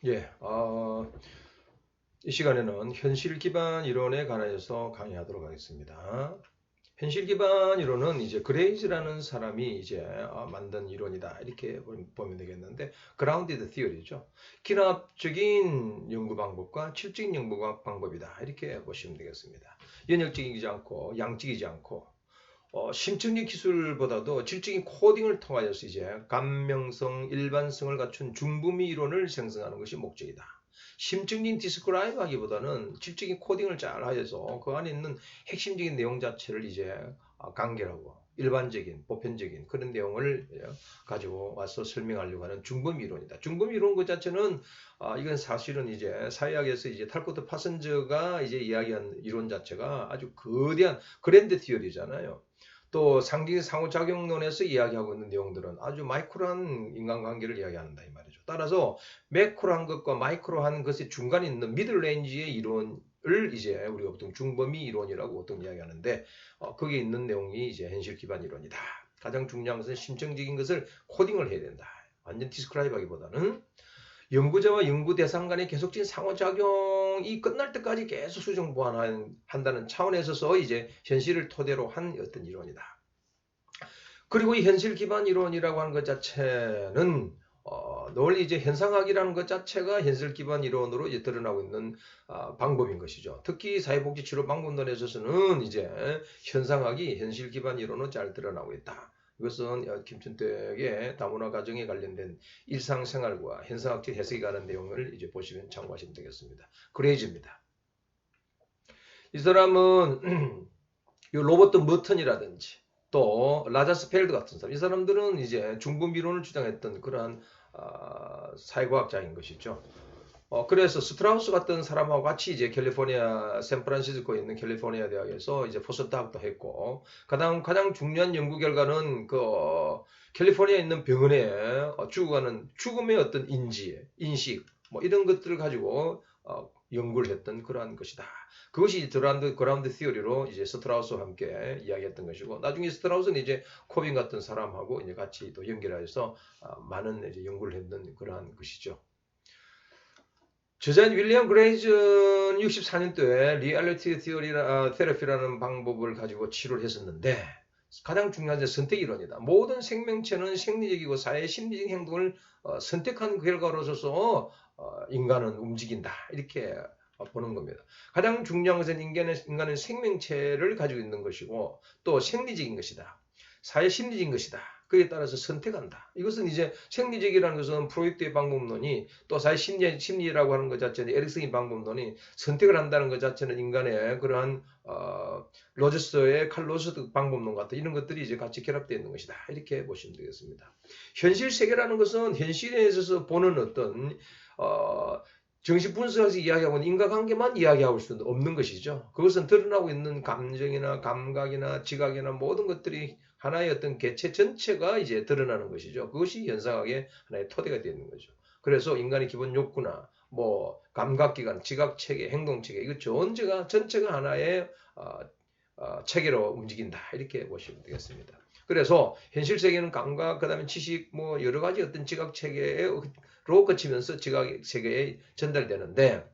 예, 이 시간에는 현실 기반 이론에 관해서 강의하도록 하겠습니다. 현실 기반 이론은 이제 그레이즈라는 사람이 이제 만든 이론이다 이렇게 보면 되겠는데 그라운디드 티어리죠. 기하학적인 연구 방법과 실증 연구 방법이다 이렇게 보시면 되겠습니다. 연역적이지 않고 양적이지 않고 심층적 기술보다도 질적인 코딩을 통하여서 이제 감명성, 일반성을 갖춘 중부미 이론을 생성하는 것이 목적이다. 심층적인 디스크라이브 하기보다는 질적인 코딩을 잘 하여서 그 안에 있는 핵심적인 내용 자체를 이제 간결하고 일반적인, 보편적인 그런 내용을 가지고 와서 설명하려고 하는 중범 이론이다. 중범 이론 그 자체는 이건 사실은 이제 사회학에서 이제 탈코트 파슨저가 이제 이야기한 이론 자체가 아주 거대한 그랜드 티어리잖아요. 또 상징 상호작용론에서 이야기하고 있는 내용들은 아주 마이크로한 인간관계를 이야기한다 이 말이죠. 따라서 매크로한 것과 마이크로한 것의 중간에 있는 미들 레인지의 이론을 이제 우리가 보통 중범위 이론이라고 보통 이야기하는데 거기에 있는 내용이 이제 현실 기반 이론이다. 가장 중요한 것은 심층적인 것을 코딩을 해야 된다. 완전 디스크라이브하기보다는 연구자와 연구 대상 간의 계속적인 상호작용이 끝날 때까지 계속 수정 보완한다는 차원에 있어서 이제 현실을 토대로 한 어떤 이론이다. 그리고 이 현실 기반 이론이라고 하는 것 자체는 널리 이제 현상학이라는 것 자체가 현실 기반 이론으로 이제 드러나고 있는 방법인 것이죠. 특히 사회복지 치료 방법론에 있어서는 이제 현상학이 현실 기반 이론으로 잘 드러나고 있다. 이것은 김춘택의 다문화 가정에 관련된 일상생활과 현상학적 해석이 가는 내용을 이제 보시면 참고하시면 되겠습니다. 그레이즈입니다. 이 사람은 로버트 머튼이라든지 또 라자스펠드 같은 사람, 이 사람들은 이제 중분 미론을 주장했던 그러한 사회과학자인 것이죠. 그래서 스트라우스 같은 사람하고 같이 이제 캘리포니아 샌프란시스코에 있는 캘리포니아 대학에서 이제 포스트학도 했고, 가장 중요한 연구 결과는 그 캘리포니아에 있는 병원에 죽어가는 죽음의 어떤 인식, 뭐 이런 것들을 가지고 연구를 했던 그러한 것이다. 그것이 그라운드 티어리로 이제 스트라우스와 함께 이야기했던 것이고, 나중에 스트라우스는 이제 코빈 같은 사람하고 이제 같이 또 연결해서 많은 이제 연구를 했던 그러한 것이죠. 저자인 윌리엄 그레이즈는 64년도에 리얼리티 테라피라는 방법을 가지고 치료를 했었는데 가장 중요한 게 선택 이론이다. 모든 생명체는 생리적이고 사회 심리적 행동을 선택한 결과로서 인간은 움직인다. 이렇게 보는 겁니다. 가장 중요한 것은 인간은 생명체를 가지고 있는 것이고 또 생리적인 것이다. 사회 심리적인 것이다. 그에 따라서 선택한다. 이것은 이제 생리적이라는 것은 프로이트의 방법론이 또 사회 심리라고 하는 것 자체는 에릭슨의 방법론이 선택을 한다는 것 자체는 인간의 그러한 로저스의 칼로스 방법론 같은 이런 것들이 이제 같이 결합되어 있는 것이다. 이렇게 보시면 되겠습니다. 현실 세계라는 것은 현실에 있어서 보는 어떤 정신 분석에서 이야기하고는 인과관계만 이야기하고 수는 없는 것이죠. 그것은 드러나고 있는 감정이나 감각이나 지각이나 모든 것들이 하나의 어떤 개체 전체가 이제 드러나는 것이죠. 그것이 현상학의 하나의 토대가 되는 거죠. 그래서 인간의 기본 욕구나 뭐 감각기관, 지각체계, 행동체계 이거 전체가 하나의 체계로 움직인다 이렇게 보시면 되겠습니다. 그래서 현실 세계는 감각, 그다음에 지식, 뭐 여러 가지 어떤 지각 체계로 거치면서 지각 세계에 전달되는데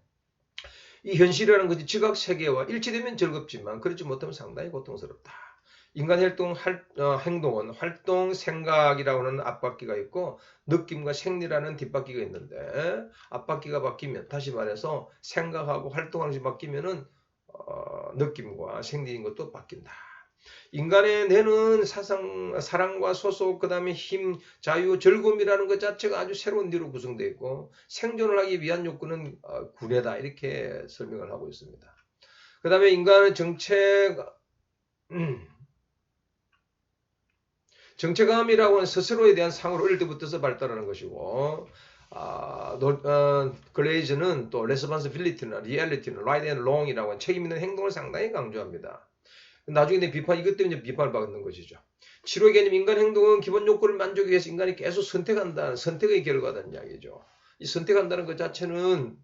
이 현실이라는 것이 지각 세계와 일치되면 즐겁지만 그렇지 못하면 상당히 고통스럽다. 인간 행동은 활동, 생각이라고 하는 앞바퀴가 있고 느낌과 생리라는 뒷바퀴가 있는데 앞바퀴가 바뀌면 다시 말해서 생각하고 활동하는 것이 바뀌면은 느낌과 생리인 것도 바뀐다. 인간의 뇌는 사랑과 소속, 그 다음에 힘, 자유, 즐거움이라는 것 자체가 아주 새로운 뇌로 구성되어 있고 생존을 하기 위한 욕구는 구뇌다 이렇게 설명을 하고 있습니다. 그 다음에 인간의 정체감이라고 하는 스스로에 대한 상을 어릴 때부터 발달하는 것이고 글레이즈는 또 레스폰시빌리티나 리얼리티나 라이트 앤 롱이라고 하는 책임 있는 행동을 상당히 강조합니다. 나중에 이것 때문에 비판을 받는 것이죠. 치료의 개념 인간 행동은 기본 욕구를 만족하기 위해서 인간이 계속 선택한다는 선택의 결과다는 이야기죠. 이 선택한다는 것 자체는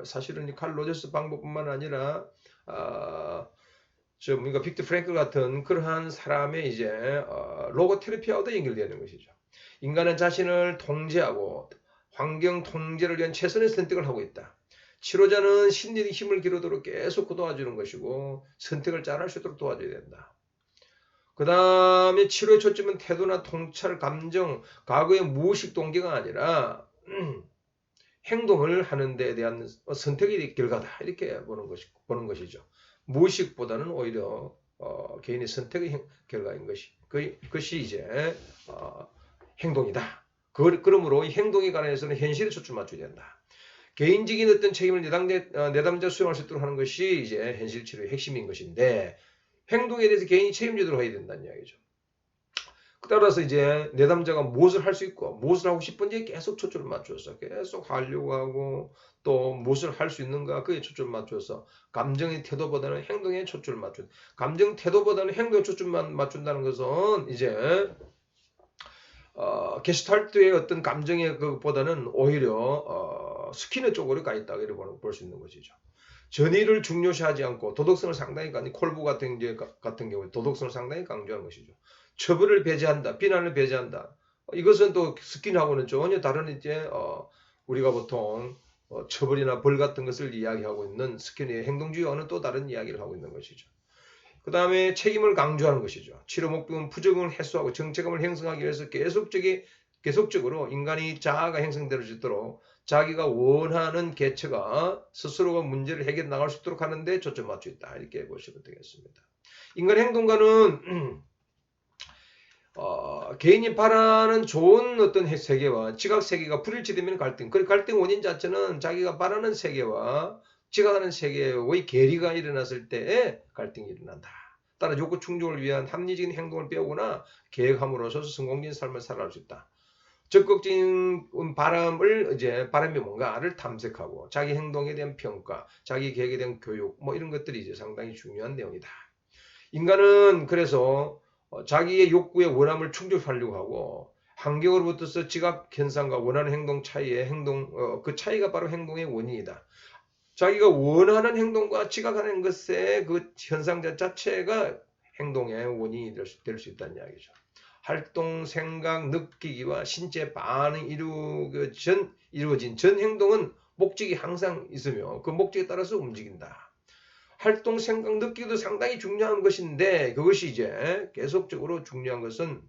사실은 칼 로저스 방법뿐만 아니라 그러니까 빅터 프랭클 같은 그러한 사람의 이제 로고테라피하고도 연결되는 것이죠. 인간은 자신을 통제하고 환경 통제를 위한 최선의 선택을 하고 있다. 치료자는 심리의 힘을 기르도록 계속 도와주는 것이고 선택을 잘할 수 있도록 도와줘야 된다. 그 다음에 치료의 초점은 태도나 통찰, 감정, 과거의 무의식 동기가 아니라 행동을 하는 데에 대한 선택의 결과다. 이렇게 보는 것이죠. 무의식보다는 오히려 개인의 선택의 결과인 그것이 이제 행동이다. 그러므로 이 행동에 관해서는 현실에 초점 맞춰야 된다. 개인적인 어떤 책임을 내담자 수용할 수 있도록 하는 것이 이제 현실 치료의 핵심인 것인데 행동에 대해서 개인이 책임지도록 해야 된다는 이야기죠. 따라서 이제 내담자가 무엇을 할 수 있고 무엇을 하고 싶은지 계속 초점을 맞춰서 계속 하려고 하고 또 무엇을 할 수 있는가 그에 초점을 맞춰서 감정의 태도보다는 행동에 초점을 맞춘 감정 태도보다는 행동에 초점만 맞춘다는 것은 이제 게슈탈트의 어떤 감정의 그보다는 오히려 스키너 쪽으로 가 있다 이렇게 볼 수 있는 것이죠. 전의를 중요시하지 않고 도덕성을 상당히 콜부 같은 경우에 도덕성을 상당히 강조하는 것이죠. 처벌을 배제한다, 비난을 배제한다. 이것은 또 스킨하고는 전혀 다른 이제 우리가 보통 처벌이나 벌 같은 것을 이야기하고 있는 스킨의 행동주의와는 또 다른 이야기를 하고 있는 것이죠. 그 다음에 책임을 강조하는 것이죠. 치료 목표는 부정을 해소하고 정체감을 형성하기 위해서 계속적으로 인간이 자아가 형성될 수 있도록 자기가 원하는 개체가 스스로가 문제를 해결해 나갈 수 있도록 하는데 초점 맞춰 있다. 이렇게 보시면 되겠습니다. 인간 행동가는 개인이 바라는 좋은 어떤 세계와 지각 세계가 불일치되면 갈등. 그 갈등 원인 자체는 자기가 바라는 세계와 지각하는 세계의 괴리가 일어났을 때에 갈등이 일어난다. 따라 욕구 충족을 위한 합리적인 행동을 배우거나 계획함으로써 성공적인 삶을 살아갈 수 있다. 적극적인 바람이 뭔가를 탐색하고 자기 행동에 대한 평가, 자기 계획에 대한 교육, 뭐 이런 것들이 이제 상당히 중요한 내용이다. 인간은 그래서 자기의 욕구의 원함을 충족하려고 하고 환경으로부터서 지각 현상과 원하는 행동 차이의 그 차이가 바로 행동의 원인이다. 자기가 원하는 행동과 지각하는 것의 그 현상 자체가 행동의 원인이 될 수 있다는 이야기죠. 활동, 생각, 느끼기와 신체 반응이 이루어진 전 행동은 목적이 항상 있으며 그 목적에 따라서 움직인다. 활동, 생각, 느끼기도 상당히 중요한 것인데 그것이 이제 계속적으로 중요한 것은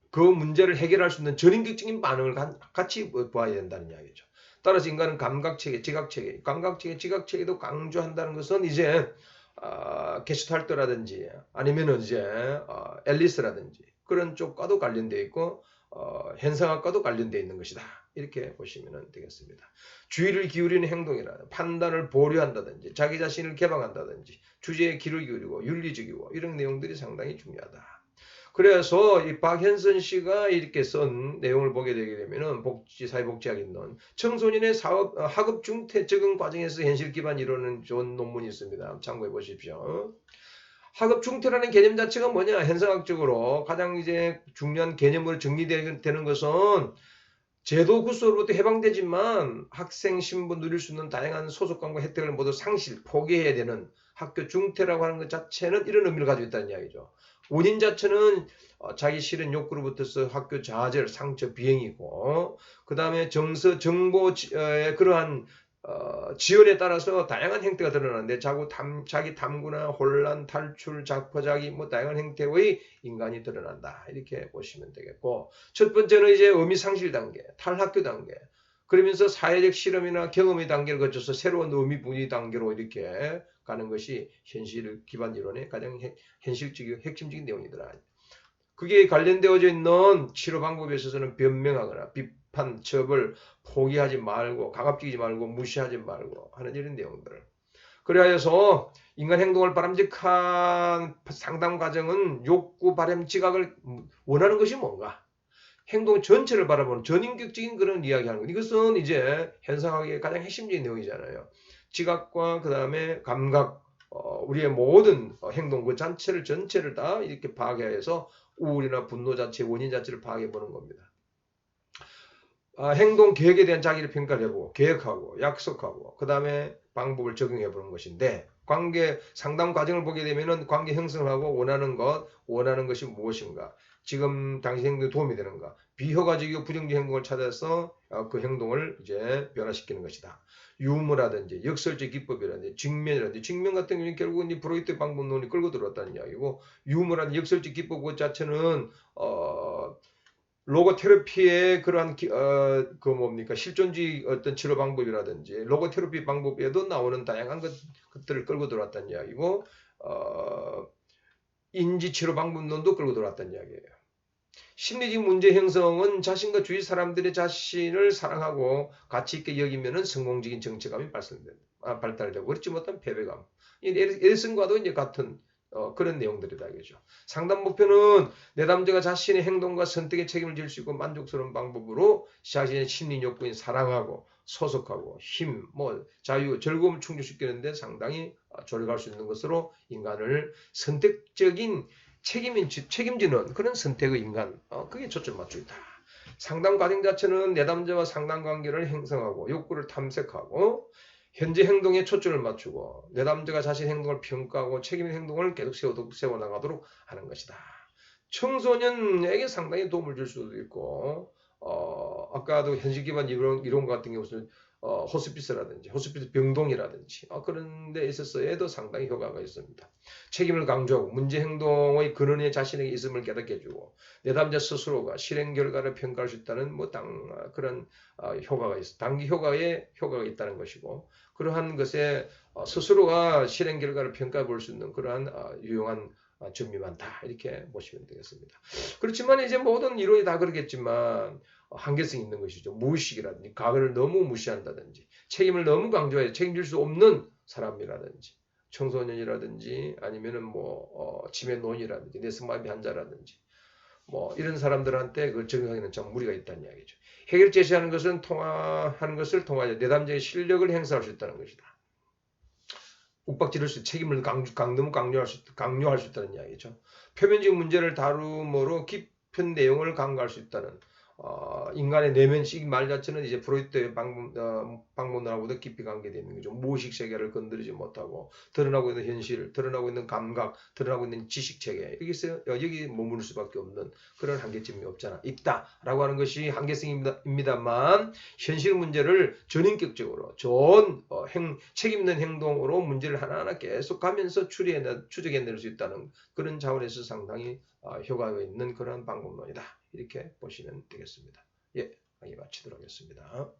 그 문제를 해결할 수 있는 전인격적인 반응을 같이 봐야 된다는 이야기죠. 따라서 인간은 감각체계, 지각체계, 감각체계, 지각체계도 강조한다는 것은 이제 게슈탈트라든지 아니면은 이제 앨리스라든지 그런 쪽과도 관련되어 있고 현상학과도 관련되어 있는 것이다. 이렇게 보시면 되겠습니다. 주의를 기울이는 행동이라 판단을 보류한다든지 자기 자신을 개방한다든지 주제에 귀를 기울이고 윤리적이고 이런 내용들이 상당히 중요하다. 그래서 이 박현선 씨가 이렇게 쓴 내용을 보게 되게 되면은 사회복지학에 있는 청소년의 학업 중퇴 적응 과정에서 현실 기반 이론은 좋은 논문이 있습니다. 참고해 보십시오. 학업 중퇴라는 개념 자체가 뭐냐? 현상학적으로 가장 이제 중요한 개념으로 정리되는 것은 제도 구조로부터 해방되지만 학생 신분 누릴 수 있는 다양한 소속감과 혜택을 모두 포기해야 되는 학교 중퇴라고 하는 것 자체는 이런 의미를 가지고 있다는 이야기죠. 원인 자체는 자기 실현 욕구로부터서 학교 좌절, 상처, 비행이고 그 다음에 정보의 그러한 지연에 따라서 다양한 행태가 드러나는데 자기 탐구나 혼란, 탈출, 자포자기 뭐 다양한 행태의 인간이 드러난다. 이렇게 보시면 되겠고 첫 번째는 이제 의미 상실 단계, 탈학교 단계 그러면서 사회적 실험이나 경험의 단계를 거쳐서 새로운 의미 분위 단계로 이렇게 가는 것이 현실 기반 이론의 가장 현실적이고 핵심적인 내용이더라. 그게 관련되어져 있는 치료 방법에 있어서는 변명하거나 비판, 처벌, 포기하지 말고 강압적이지 말고 무시하지 말고 하는 이런 내용들. 그래서 인간 행동을 바람직한 상담 과정은 욕구, 바람, 지각을 원하는 것이 뭔가? 행동 전체를 바라보는 전인격적인 그런 이야기하는 것. 이것은 이제 현상학의 가장 핵심적인 내용이잖아요. 지각과 그 다음에 감각, 우리의 모든 행동 그 전체를 다 이렇게 파악해서 우울이나 분노 자체, 원인 자체를 파악해 보는 겁니다. 행동 계획에 대한 자기를 평가를 해보고 계획하고 약속하고 그 다음에 방법을 적용해 보는 것인데 상담 과정을 보게 되면은 관계 형성을 하고 원하는 것이 무엇인가 지금 당시 행동에 도움이 되는가? 비효과적이고 부정적 행동을 찾아서 그 행동을 이제 변화시키는 것이다. 유무라든지 역설적 기법이라든지 직면이라든지 직면 같은 경우는 결국은 이 브로이트 방법론이 끌고 들어왔다는 이야기고 유무라든지 역설적 기법 그 자체는 로고테라피의 그러한 그 뭡니까 실존주의 어떤 치료 방법이라든지 로고테라피 방법에도 나오는 다양한 것들을 끌고 들어왔다는 이야기고 인지치료 방법론도 끌고 들어왔다는 이야기예요. 심리적 문제 형성은 자신과 주위 사람들의 자신을 사랑하고 가치 있게 여기면은 성공적인 정체감이 발달되고 그렇지 못한 패배감. 에디슨과도 이제 같은 그런 내용들이다 이거죠. 상담 목표는 내담자가 자신의 행동과 선택에 책임을 질 수 있고 만족스러운 방법으로 자신의 심리 욕구인 사랑하고 소속하고 힘, 자유, 즐거움을 충족시키는데 상당히 조력할 수 있는 것으로 인간을 선택적인 책임지는 그런 선택의 인간, 그게 초점 맞추고 있다. 상담 과정 자체는 내담자와 상담 관계를 형성하고 욕구를 탐색하고 현재 행동에 초점을 맞추고 내담자가 자신 행동을 평가하고 책임의 행동을 계속 세워나가도록 하는 것이다. 청소년에게 상당히 도움을 줄 수도 있고 아까도 현실 기반 이론 같은 경우는 호스피스라든지 호스피스 병동이라든지 그런 데 있어서에도 상당히 효과가 있습니다. 책임을 강조하고 문제 행동의 근원에 자신에게 있음을 깨닫게 해주고 내담자 스스로가 실행 결과를 평가할 수 있다는 그런 효과가 있어 단기 효과에 효과가 있다는 것이고 그러한 것에 스스로가 실행 결과를 평가해 볼 수 있는 그러한 유용한 점이 많다 이렇게 보시면 되겠습니다. 그렇지만 이제 모든 이론이 다 그렇겠지만 한계성이 있는 것이죠. 무의식이라든지 과거를 너무 무시한다든지 책임을 너무 강조해 책임질 수 없는 사람이라든지 청소년이라든지 아니면은 치매노인이라든지 내성마비 환자라든지 이런 사람들한테 그 적용하기는 좀 무리가 있다는 이야기죠. 해결 제시하는 것은 통화하는 것을 통하여 내담자의 실력을 행사할 수 있다는 것이다. 욱박지를 책임을 너무 강요할 수 있다는 이야기죠. 표면적 문제를 다루므로 깊은 내용을 강구할 수 있다는 인간의 내면식 말 자체는 이제 프로이트의 방문론하고도 깊이 관계되어 있는 거죠. 무의식 세계를 건드리지 못하고 드러나고 있는 현실, 드러나고 있는 감각, 드러나고 있는 지식 체계 여기 머무를 수밖에 없는 그런 한계점이 있다라고 하는 것이 한계성입니다만 현실 문제를 전인격적으로 좋은 책임 있는 행동으로 문제를 하나하나 계속 가면서 추적해낼 수 있다는 그런 차원에서 상당히 효과가 있는 그런 방법론이다. 이렇게 보시면 되겠습니다. 예, 강의 마치도록 하겠습니다.